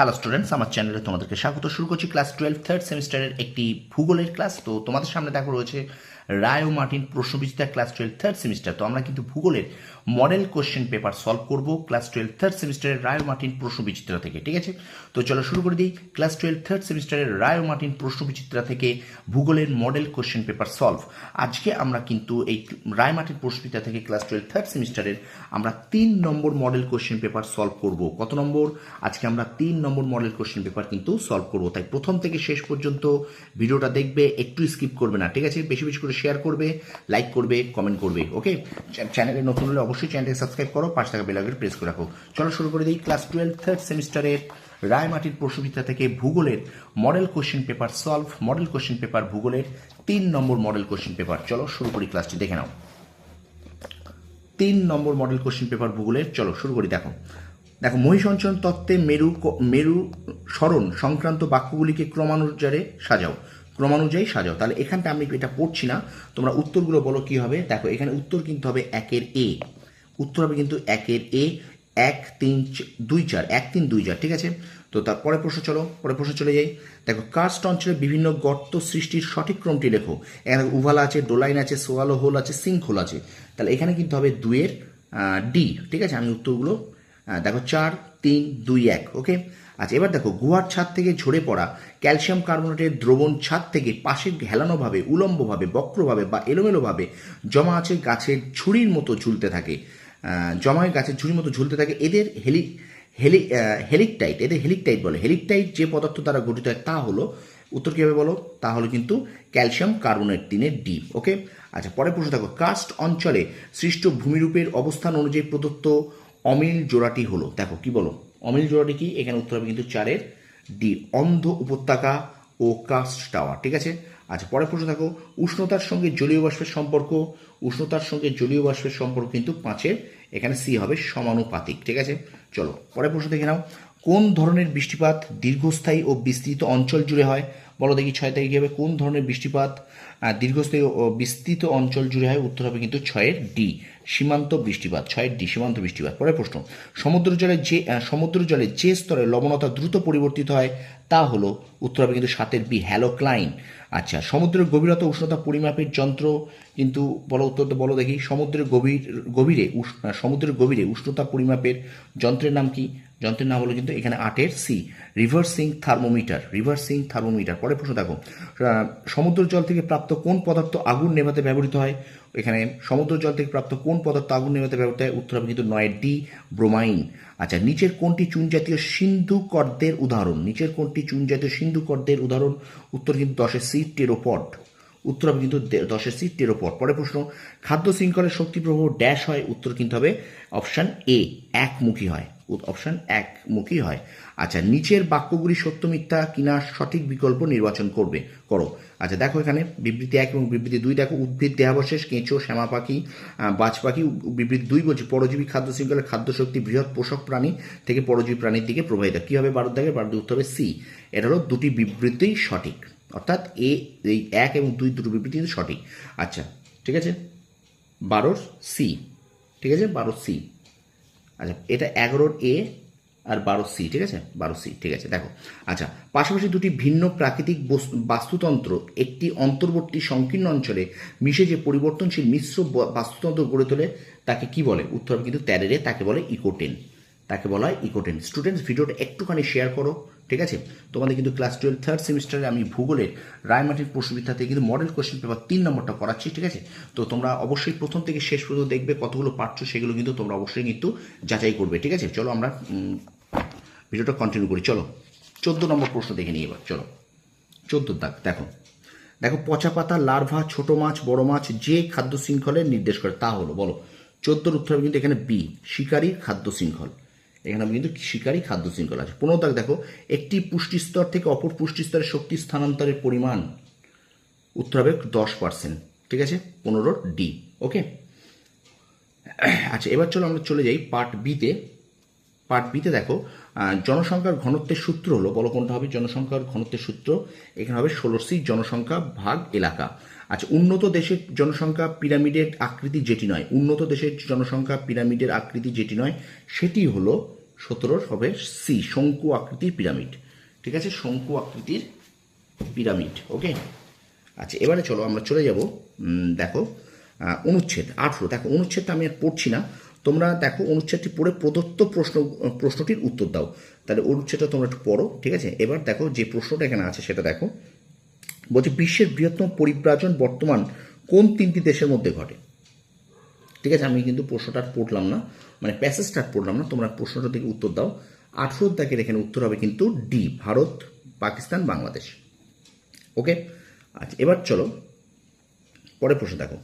Hello students, আমার চ্যানেলে তোমাদেরকে স্বাগত। শুরু করছি ক্লাস 12 থার্ড সেমিস্টারের একটি ভূগোলের ক্লাস। তো তোমাদের সামনে দেখো রয়েছে রায় ও মার্টিন প্রশ্নবিচিত্রা ক্লাস 12 থার্ড সেমিস্টার। তো আমরা কিন্তু ভূগোলের মডেল কোশ্চেন পেপার সলভ করব ক্লাস 12 থার্ড সেমিস্টারের রায় ও মার্টিন প্রশ্নবিচিত্রা থেকে। ঠিক আছে, তো চলো শুরু করে দিই। ক্লাস 12 থার্ড সেমিস্টারের রায় ও মার্টিন প্রশ্নবিচিত্রা থেকে ভূগোলের মডেল কোশ্চেন পেপার সলভ। আজকে আমরা কিন্তু এই রায় মার্টিন প্রশ্নবিচিত্রা থেকে ক্লাস 12 থার্ড সেমিস্টারের আমরা 3 নম্বর মডেল কোশ্চেন পেপার সলভ করব। কত নম্বর? আজকে আমরা 3 নম্বর মডেল কোশ্চেন পেপার কিন্তু সলভ করব। তাই প্রথম থেকে শেষ পর্যন্ত ভিডিওটা দেখবে, একটু স্কিপ করবে না। ঠিক আছে, বেশি বেশি করে শেয়ার করবে, লাইক করবে, কমেন্ট করবে। ওকে, চ্যানেলে নতুন হলে অবশ্যই চ্যানেলকে সাবস্ক্রাইব করো, পাশে থাকা বেল আইকন প্রেস করে রাখো। চলো শুরু করে দিই ক্লাস 12 থার্ড সেমিস্টারের রায় মার্টিন প্রশ্নবিচিত্রা থেকে ভূগোলের model question paper solve. Model question paper ভূগোলের 3 নম্বর মডেল কোশ্চেন পেপার। চলো শুরু করি, ক্লাসটি দেখে নাও। 3 নম্বর মডেল কোশ্চেন পেপার ভূগোলের, চলো শুরু করি। দেখো দেখো মহিষঞ্চন তত্ত্বে মেরু সরণ সংক্রান্ত বাক্যগুলিকে ক্রমানুসারে সাজাও। ক্রমানুযায়ী সাজাও। তাহলে এখানটা আমি এটা পড়ছি না, তোমরা উত্তরগুলো বলো কি হবে। দেখো এখানে উত্তর কিন্তু হবে 1-এর এ। উত্তর হবে কিন্তু 1-এর এ, 1 3 2 4, 1 3 2 4। ঠিক আছে, তো তারপরে প্রশ্ন, চলো পরে প্রশ্ন চলে যাই। দেখো কার্স্ট অঞ্চলে বিভিন্ন গর্ত সৃষ্টির সঠিক ক্রমটি লেখো। এখানে উভালা আছে, ডোলাইন আছে, সোয়ালো হোল আছে, সিঙ্ক হোল আছে। তাহলে এখানে কিন্তু হবে 2-এর ডি। ঠিক আছে, আমি উত্তরগুলো দেখো 4 3 2 1। ওকে, আচ্ছা এবার দেখো গুহার ছাদ থেকে ঝরে পড়া ক্যালসিয়াম কার্বনেটের দ্রবণ ছাদ থেকে পাশে হেলানোভাবে, উলম্বভাবে, বক্রভাবে বা এলোমেলোভাবে জমা আছে গাছের ঝুড়ির মতো ঝুলতে থাকে। জমায় গাছের ঝুড়ির মতো ঝুলতে থাকে। এদের হেলিকটাইট, এদের হেলিকটাইট বলে। হেলিকটাইট যে পদার্থ দ্বারা গঠিত হয় তা হলো, উত্তর কীভাবে বলো, তা হলো কিন্তু ক্যালসিয়াম কার্বনেট 3-এর ডি। ওকে, আচ্ছা পরে প্রশ্ন দেখো কার্স্ট অঞ্চলে সৃষ্ট ভূমিরূপের অবস্থান অনুযায়ী প্রদত্ত অমিল জোড়াটি হলো। দেখো কি বলো, অমিল জোড়াটি কি? এখানে উত্তর হবে কিন্তু 4-এর ডি, অন্ধ উপত্যকা ও কাস্ট টাওয়ার। ঠিক আছে, আচ্ছা পরে প্রশ্ন দেখো উষ্ণতার সঙ্গে জলীয় বাষ্পের সম্পর্ক। উষ্ণতার সঙ্গে জলীয় বাষ্পের সম্পর্ক কিন্তু 5-এর, এখানে সি হবে সমানুপাতিক। ঠিক আছে, চলো পরে প্রশ্ন দেখে নাও। কোন ধরনের বৃষ্টিপাত দীর্ঘস্থায়ী ও বিস্তৃত অঞ্চল জুড়ে হয়? বলো দেখি 6 থেকে কী হবে। কোন ধরনের বৃষ্টিপাত দীর্ঘস্থায়ী ও বিস্তৃত অঞ্চল জুড়ে হয়? উত্তর হবে কিন্তু 6-এর ডি, সীমান্ত বৃষ্টিপাত। 6-এর ডি, সীমান্ত বৃষ্টিপাত। পরের প্রশ্ন, সমুদ্র জলে যে স্তরে লবণতা দ্রুত পরিবর্তিত হয় তা হলো, উত্তর হবে কিন্তু 7-এর বি, হ্যালোক্লাইন। আচ্ছা সমুদ্রের গভীরতা উষ্ণতা পরিমাপের যন্ত্র কিন্তু, বলো উত্তরটা বলো দেখি। সমুদ্রের গভীরে উষ্ণতা পরিমাপের যন্ত্রের নাম কি? যন্ত্রের নাম হলো কিন্তু এখানে 8-এর C, reversing thermometer. Reversing thermometer. পরে প্রশ্ন দেখো সমুদ্র জল থেকে প্রাপ্ত কোন পদার্থ আগুন নেভাতে ব্যবহৃত হয়? এখানে সমুদ্র জল থেকে প্রাপ্ত কোন পদার্থ আগুন নেভাতে ব্যবহৃত হয়? উত্তর হবে কিন্তু 9-এর ডি, ব্রোমাইন। আচ্ছা নিচের কোনটি চুন জাতীয় সিন্ধু কর্দের উদাহরণ? নিচের কোনটি চুন জাতীয় সিন্ধু কর্দের উদাহরণ? উত্তর কিন্তু 10-এর সি, টেরোপড। উত্তর হবে কিন্তু 10-এর সি, টেরোপড। পরে প্রশ্ন, খাদ্য শৃঙ্খলের শক্তি প্রবাহ ড্যাশ হয়? উত্তর কিন্তু হবে অপশান এ, একমুখী হয়। অপশান একমুখী হয়। আচ্ছা নিচের বাক্যগুলি সত্য মিথ্যা কিনা সঠিক বিকল্প নির্বাচন করো। আচ্ছা দেখো এখানে বিবৃতি 1 এবং বিবৃতি 2 দেখো। উদ্ভিদ দেহাবশেষ, কেঁচো, শ্যামা পাখি, বাজ পাখি। বিবৃতি 2 বলছে পরজীবী খাদ্য শৃঙ্খলের খাদ্য শক্তি বৃহৎ পোষক প্রাণী থেকে পরজীবী প্রাণীর দিকে প্রবাহিত। কী হবে 12 দাগের? 12 উত্তর হবে সি। এটা হলো দুটি বিবৃতিই সঠিক, অর্থাৎ এই 1 এবং 2 দুটো বিবৃতি কিন্তু সঠিক। আচ্ছা ঠিক আছে, 12 সি। ঠিক আছে, 12 সি। আচ্ছা এটা 11 এ আর 12 সি। ঠিক আছে, 12 সি। ঠিক আছে দেখো, আচ্ছা পাশাপাশি দুটি ভিন্ন প্রাকৃতিক বাস্তুতন্ত্র একটি অন্তর্বর্তী সংকীর্ণ অঞ্চলে মিশে যে পরিবর্তনশীল মিশ্র বাস্তুতন্ত্র গড়ে তোলে তাকে কি বলে? উত্তর হবে কিন্তু 13-এ, তাকে বলে ইকোটেন। তাকে বলা হয় ইকোটেন। স্টুডেন্টস ভিডিওটা একটুখানি শেয়ার করো। ঠিক আছে, তোমাদের কিন্তু ক্লাস 12 থার্ড সেমিস্টারে আমি ভূগোলের রায় মার্টিন প্রশ্নবিদ্যা থেকে কিন্তু মডেল কোশ্চেন পেপার 3 নম্বরটা করাচ্ছি। ঠিক আছে, তো তোমরা অবশ্যই প্রথম থেকে শেষ পর্যন্ত দেখবে, কতগুলো পারছো সেগুলো কিন্তু তোমরা অবশ্যই কিন্তু যাচাই করবে। ঠিক আছে, চলো আমরা ভিডিওটা কন্টিনিউ করি। চলো 14 নম্বর প্রশ্ন দেখে নিই এবার। চলো 14 দাগ দেখো। দেখো পচা পাতা, লার্ভা, ছোট মাছ, বড় মাছ যে খাদ্য শৃঙ্খলের নির্দেশ করে তা হলো, বলো। 14-র উত্তর হবে কিন্তু এখানে বি, শিকারীর খাদ্য শৃঙ্খল। এখানে আমি কিন্তু শিকারী খাদ্য শৃঙ্খল আছে। 15 দাগ দেখো, একটি পুষ্টিস্তর থেকে অপর পুষ্টিস্তরের শক্তি স্থানান্তরের পরিমাণ। উত্তর হবে 10%। ঠিক আছে, 15-র ডি। ওকে, আচ্ছা এবার চলো আমরা চলে যাই পার্ট বিতে। পার্ট বিতে দেখো জনসংখ্যার ঘনত্বের সূত্র হলো, বলো কোনটা হবে জনসংখ্যার ঘনত্বের সূত্র? এখানে হবে 16C, জনসংখ্যা ভাগ এলাকা। আচ্ছা উন্নত দেশের জনসংখ্যা পিরামিডের আকৃতি যেটি নয়, উন্নত দেশের জনসংখ্যা পিরামিডের আকৃতি যেটি নয় সেটি হলো 17 হবে সি, শঙ্কু আকৃতির পিরামিড। ঠিক আছে, শঙ্কু আকৃতির পিরামিড। ওকে, আচ্ছা এবারে চলো আমরা চলে যাব, দেখো অনুচ্ছেদ 18। দেখো অনুচ্ছেদটা আমি আর পড়ছি না, তোমরা দেখো অনুচ্ছেদটি পড়ে প্রদত্ত প্রশ্নটির উত্তর দাও। তাহলে অনুচ্ছেদটা তোমরা একটু পড়ো। ঠিক আছে, এবার দেখো যে প্রশ্নটা এখানে আছে সেটা দেখো। বলছে বিশ্বের বৃহত্তম পরিব্রাজন বর্তমান কোন 3টি দেশের মধ্যে ঘটে? ঠিক আছে, আমি কিন্তু প্রশ্নটা পড়লাম না, মানে প্যাসেজটা পড়লাম না, তোমরা প্রশ্নটা থেকে উত্তর দাও। 18 দাগের এখানে উত্তর হবে কিন্তু ডি, ভারত, পাকিস্তান, বাংলাদেশ। ওকে, আচ্ছা এবার চলো পরের প্রশ্ন দেখো।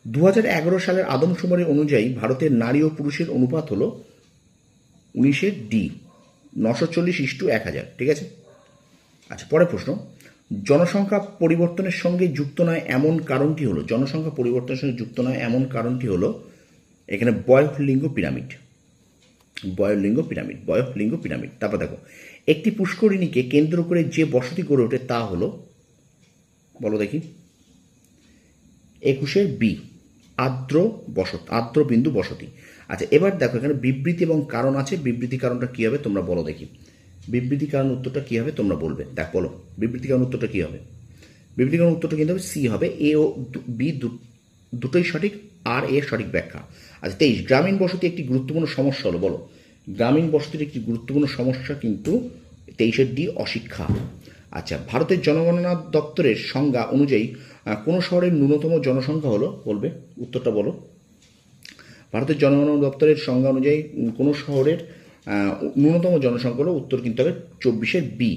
2011 সালের আদমশুমারি অনুযায়ী ভারতের নারী ও পুরুষের অনুপাত হলো 19 ডি, 940:1000। ঠিক আছে, আচ্ছা পরের প্রশ্ন। জনসংখ্যা পরিবর্তনের সঙ্গে যুক্ত নয় এমন কারণটি হলো, জনসংখ্যা পরিবর্তনের সঙ্গে যুক্ত নয় এমন কারণটি হলো এখানে বয়ঃলিঙ্গ পিরামিড, বয়ঃলিঙ্গ পিরামিড, বয়ঃলিঙ্গ পিরামিড। তারপর দেখো একটি পুষ্করিণীকে কেন্দ্র করে যে বসতি গড়ে ওঠে তা হলো, বলো দেখি, 21 বি, আর্দ্র বিন্দু বসতি। আচ্ছা এবার দেখো এখানে বিবৃতি এবং কারণ আছে, বিবৃতি কারণটা কী হবে তোমরা বলো দেখি। বিবৃতি কারণ উত্তরটা কী হবে তোমরা বলবে, দেখ বলো বিবৃতি কারণ উত্তরটা কী হবে। বিবৃতি কারণ উত্তরটা কিন্তু হবে সি হবে, এ ও বি দুটোই সঠিক, আর এর সঠিক ব্যাখ্যা। আচ্ছা 23 গ্রামীণ বসতি একটি গুরুত্বপূর্ণ সমস্যা হলো, বলো গ্রামীণ বসতির একটি গুরুত্বপূর্ণ সমস্যা কিন্তু 23 ডি, অশিক্ষা। আচ্ছা ভারতের জনগণনা দপ্তরের সংজ্ঞা অনুযায়ী কোনো শহরের ন্যূনতম জনসংখ্যা হলো, বলবে উত্তরটা বলো। ভারতের জনগণনা দপ্তরের সংজ্ঞা অনুযায়ী কোনো শহরের ন্যূনতম জনসংখ্যা হলো, উত্তর কিন্তু হবে 24 বি,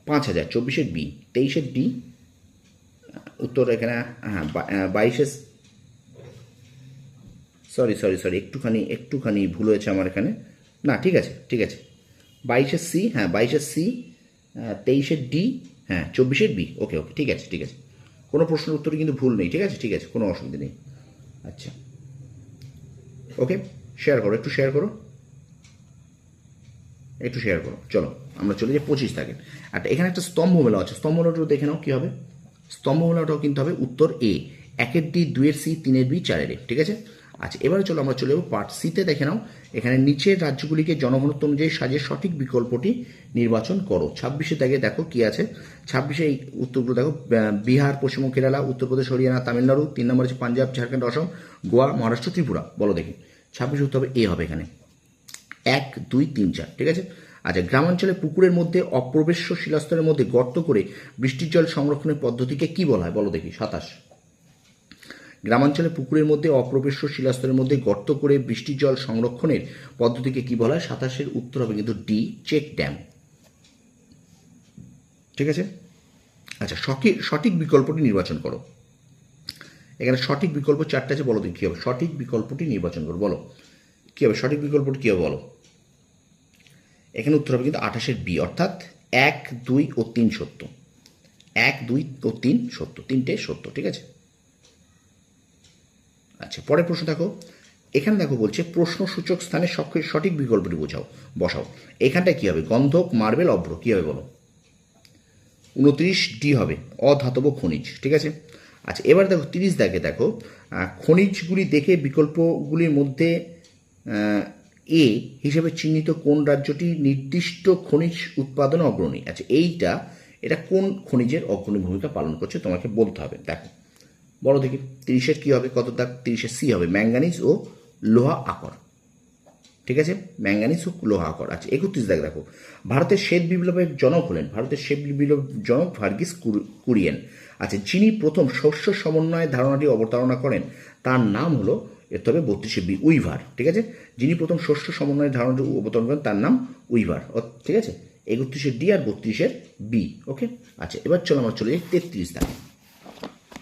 5000, 24 বি, 23 ডি উত্তর এখানে। হ্যাঁ 22, সরি একটুখানি ভুল হয়েছে আমার এখানে, না ঠিক আছে 22 সি, হ্যাঁ 22 সি, 23 ডি, হ্যাঁ 24 বি। ওকে ঠিক আছে কোনো প্রশ্নের উত্তরে কিন্তু ভুল নেই। ঠিক আছে কোনো অসুবিধা নেই। আচ্ছা ওকে, শেয়ার করো, একটু শেয়ার করো। চলো আমরা চলে যাই 25 থাকে। আর এখানে একটা স্তম্ভ মেলা আছে, স্তম্ভ মেলাটাও দেখে নাও কী হবে। স্তম্ভ মেলাটাও কিন্তু হবে উত্তর এ, 1 ডি, 2 সি, 3 বি, 4 এ। ঠিক আছে, আচ্ছা এবারে চলো আমরা চলে যাবো পার্ট সিতে। দেখে নাও এখানে নিচের রাজ্যগুলিকে জনঘনত্ব অনুযায়ী সাজিয়ে সঠিক বিকল্পটি নির্বাচন করো। 26 দাগে দেখো কি আছে, 26 এই উত্তরগুলো দেখো, বিহার, পশ্চিমবঙ্গ, কেরালা, উত্তরপ্রদেশ, হরিয়ানা, তামিলনাড়ু। 3 নম্বর আছে পাঞ্জাব, ঝাড়খণ্ড, অসম, গোয়া, মহারাষ্ট্র, ত্রিপুরা। বলো দেখি 26 উত্তর হবে এ হবে এখানে, 1 2 3 4। ঠিক আছে, আচ্ছা গ্রামাঞ্চলে পুকুরের মধ্যে অপ্রবেশ্য শিলাস্তরের মধ্যে গর্ত করে বৃষ্টির জল সংরক্ষণের পদ্ধতিকে কি বলা হয়, বলো দেখি। 27 গ্রামাঞ্চলে পুকুরের মধ্যে অপ্রবেশ্য শিলাস্তরের মধ্যে গর্ত করে বৃষ্টির জল সংরক্ষণের পদ্ধতিকে কি বলা হয়? 27 উত্তর হবে কিন্তু ডি, চেক ড্যাম। ঠিক আছে, আচ্ছা সঠিক বিকল্পটি নির্বাচন করো। এখানে সঠিক বিকল্প 4টা আছে, বলো দেখি কী হবে। সঠিক বিকল্পটি নির্বাচন করো, বলো কী হবে সঠিক বিকল্পটি কী হবে বলো। এখানে উত্তর হবে কিন্তু 28 বি, অর্থাৎ 1 2 ও 3 সত্য। 1 2 ও 3 সত্য, 3টে সত্য। ঠিক আছে, আচ্ছা পরের প্রশ্ন দেখো। এখানে দেখো বলছে প্রশ্নসূচক স্থানে সঠিক বিকল্পটি বসাও। এখানটায় কী হবে? গন্ধক, মার্বেল, অভ্র। কী হবে বলো? 29 ডি হবে, অধাতব খনিজ। ঠিক আছে, আচ্ছা এবার দেখো 30 দাগে দেখো খনিজগুলি দেখে বিকল্পগুলির মধ্যে এ হিসেবে চিহ্নিত কোন রাজ্যটি নির্দিষ্ট খনিজ উৎপাদনে অগ্রণী। আচ্ছা এটা কোন খনিজের অগ্রণী ভূমিকা পালন করছে তোমাকে বলতে হবে। দেখো বলো দেখি 30-এর কী হবে? কত দাগ? 30-এর সি হবে, ম্যাঙ্গানিজ ও লোহা আকর। ঠিক আছে, ম্যাঙ্গানিজ ও লোহা আকর। আচ্ছা 31 দাগ দেখো, ভারতের শ্বেত বিপ্লবের জনক হলেন, ভারতের শ্বেত বিপ্লব জনক ভার্গিস কুরিয়েন। আচ্ছা যিনি প্রথম শস্য সমন্বয়ের ধারণাটি অবতারণা করেন তার নাম হলো, এর তবে 32 বি, উইভার। ঠিক আছে, যিনি প্রথম শস্য সমন্বয়ের ধারণাটি অবতারণা করেন তার নাম উইভার। ঠিক আছে, 31-এর ডি আর 32-এর বি। ওকে, আচ্ছা এবার চলো আমরা চলে যাই 33 দাগে।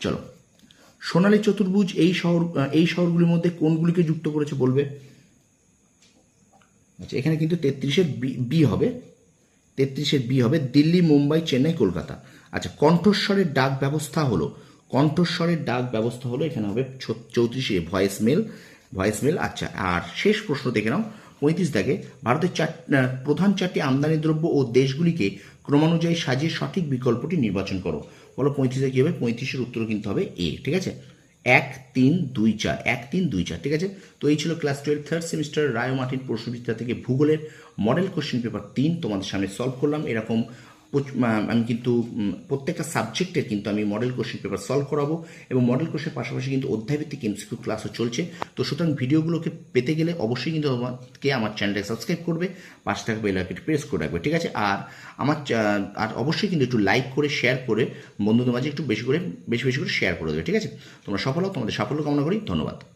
চলো, সোনালী চতুর্ভুজ এই শহরগুলির মধ্যে কোনগুলিকে যুক্ত করেছে বলবে। আচ্ছা এখানে কিন্তু 33-এর বি হবে, 33-এর বি হবে, দিল্লি, মুম্বাই, চেন্নাই, কলকাতা। আচ্ছা কণ্ঠস্বরের ডাক ব্যবস্থা হলো, এখানে হবে 34-এ ভয়েস মেল। আচ্ছা আর শেষ প্রশ্ন দেখে নাও 35 দাগে, ভারতের প্রধান 4টি আমদানি দ্রব্য ও দেশগুলিকে ক্রমানুযায়ী সাজিয়ে সঠিক বিকল্পটি নির্বাচন করো। বলো 35-এ কী হবে? 35-এর উত্তর কিন্তু হবে এ। ঠিক আছে, 1-3-2-4, 1-3-2-4, ঠিক আছে। তো এই ছিল ক্লাস 12 থার্ড সেমিস্টার রায় ও মার্টিন প্রশ্নবিদ্যা থেকে ভূগোলের মডেল কোশ্চেন পেপার 3 তোমাদের সামনে সলভ করলাম। এরকম আমি কিন্তু প্রত্যেকটা সাবজেক্টের কিন্তু আমি মডেল কোশ্চেন পেপার সলভ করাবো, এবং মডেল কোশ্চেনের পাশাপাশি কিন্তু অধ্যায়ভিত্তিক এমসিকিউ ক্লাসও চলছে। তো সুতরাং ভিডিওগুলোকে পেতে গেলে অবশ্যই কিন্তু আমাকে আমার চ্যানেলটাকে সাবস্ক্রাইব করবে, পাশে থাকা বেল আইকনটি প্রেস করে রাখবে, ঠিক আছে। আর অবশ্যই কিন্তু একটু লাইক করে শেয়ার করে বন্ধুদের মাঝে একটু বেশি বেশি করে শেয়ার করে দেবে, ঠিক আছে। তোমরা সফল হও, তোমাদের সাফল্য কামনা করি, ধন্যবাদ।